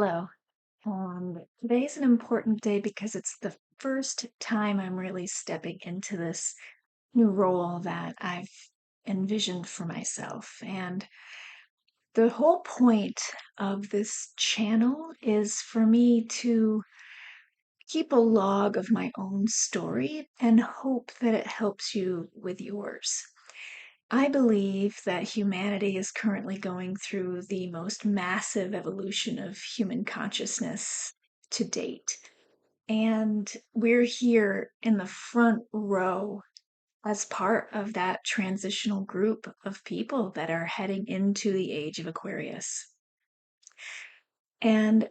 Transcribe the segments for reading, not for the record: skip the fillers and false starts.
Hello. Today's an important day because it's the first time I'm really stepping into this new role that I've envisioned for myself. And the whole point of this channel is for me to keep a log of my own story and hope that it helps you with yours. I believe that humanity is currently going through the most massive evolution of human consciousness to date. And we're here in the front row as part of that transitional group of people that are heading into the age of Aquarius. And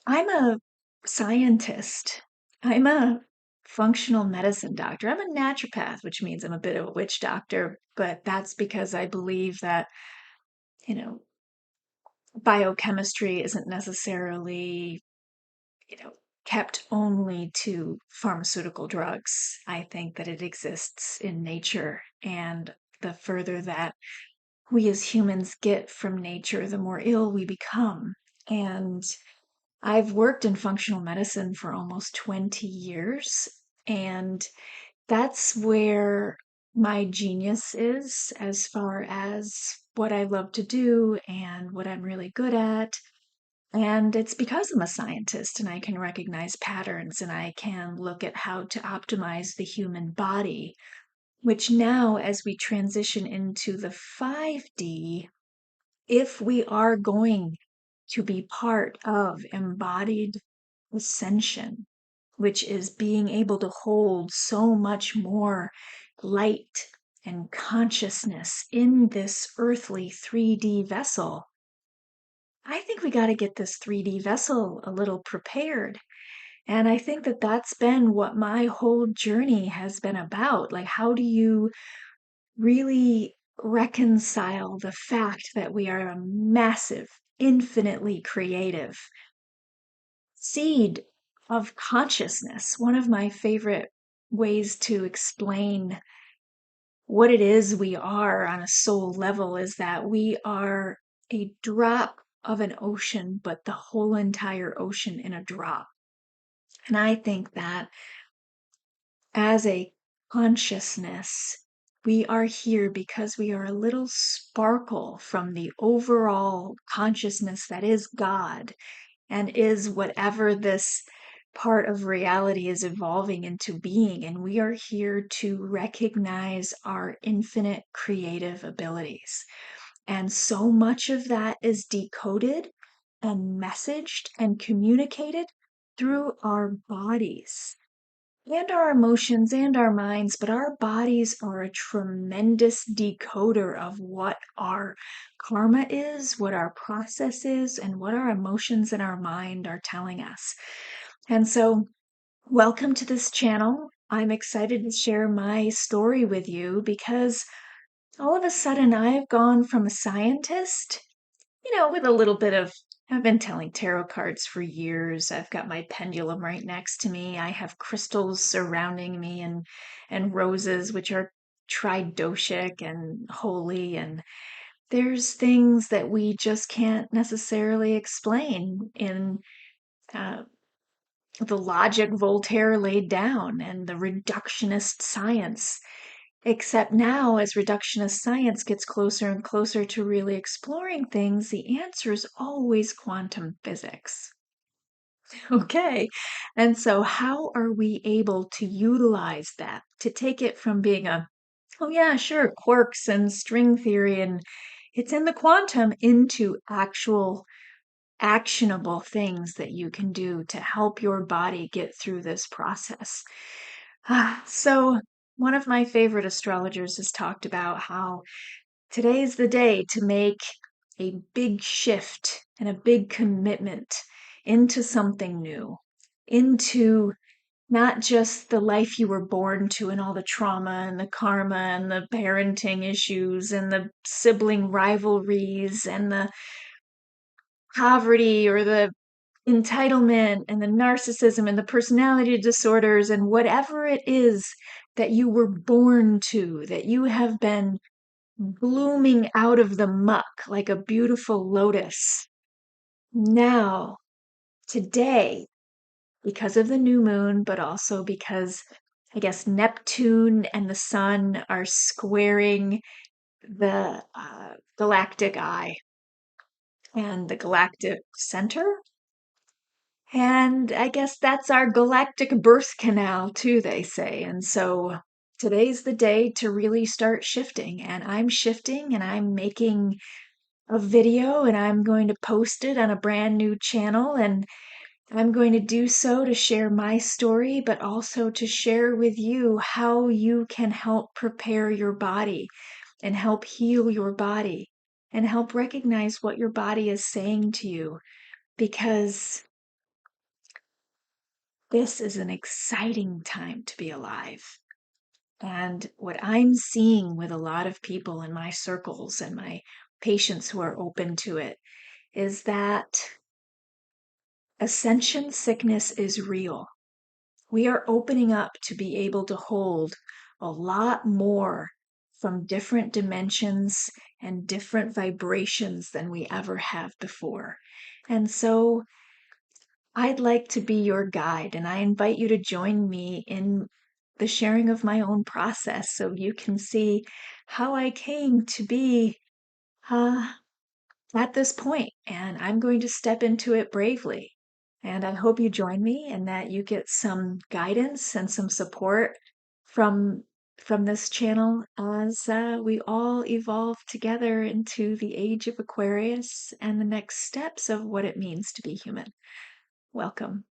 I'm a scientist. I'm a functional medicine doctor. I'm a naturopath, which means I'm a bit of a witch doctor, but that's because I believe that, you know, biochemistry isn't necessarily, you know, kept only to pharmaceutical drugs. I think that it exists in nature. And the further that we as humans get from nature, the more ill we become. And I've worked in functional medicine for almost 20 years, and that's where my genius is as far as what I love to do and what I'm really good at. And it's because I'm a scientist and I can recognize patterns and I can look at how to optimize the human body, which now, as we transition into the 5D, if we are going to be part of embodied ascension, which is being able to hold so much more light and consciousness in this earthly 3D vessel. I think we got to get this 3D vessel a little prepared. And I think that that's been what my whole journey has been about. Like, how do you really reconcile the fact that we are a massive, infinitely creative seed of consciousness? One of my favorite ways to explain what it is we are on a soul level is that we are a drop of an ocean, but the whole entire ocean in a drop. And I think that as a consciousness, we are here because we are a little sparkle from the overall consciousness that is God and is whatever this part of reality is evolving into being. And we are here to recognize our infinite creative abilities. And so much of that is decoded and messaged and communicated through our bodies and our emotions and our minds, but our bodies are a tremendous decoder of what our karma is, what our process is, and what our emotions and our mind are telling us. And so, welcome to this channel. I'm excited to share my story with you because all of a sudden I've gone from a scientist, with a little bit of, I've been telling tarot cards for years. I've got my pendulum right next to me. I have crystals surrounding me and roses, which are tridoshic and holy. And there's things that we just can't necessarily explain in uh, the logic Voltaire laid down and the reductionist science. Except now, as reductionist science gets closer and closer to really exploring things, the answer is always quantum physics. Okay. And so, how are we able to utilize that to take it from being oh, yeah, sure, quarks and string theory, and it's in the quantum into actual actionable things that you can do to help your body get through this process? So, one of my favorite astrologers has talked about how today's the day to make a big shift and a big commitment into something new, into not just the life you were born to and all the trauma and the karma and the parenting issues and the sibling rivalries and the poverty or the entitlement and the narcissism and the personality disorders and whatever it is that you were born to, that you have been blooming out of the muck like a beautiful lotus. Now, today, because of the new moon, but also because I guess Neptune and the sun are squaring the galactic eye and the galactic center. And I guess that's our galactic birth canal, too, they say. And so today's the day to really start shifting. And I'm shifting and I'm making a video and I'm going to post it on a brand new channel. And I'm going to do so to share my story, but also to share with you how you can help prepare your body and help heal your body and help recognize what your body is saying to you. Because this is an exciting time to be alive. And what I'm seeing with a lot of people in my circles and my patients who are open to it is that ascension sickness is real. We are opening up to be able to hold a lot more from different dimensions and different vibrations than we ever have before. And so I'd like to be your guide, and I invite you to join me in the sharing of my own process so you can see how I came to be uh, at this point. And I'm going to step into it bravely. And I hope you join me and that you get some guidance and some support from this channel as we all evolve together into the age of Aquarius and the next steps of what it means to be human. Welcome.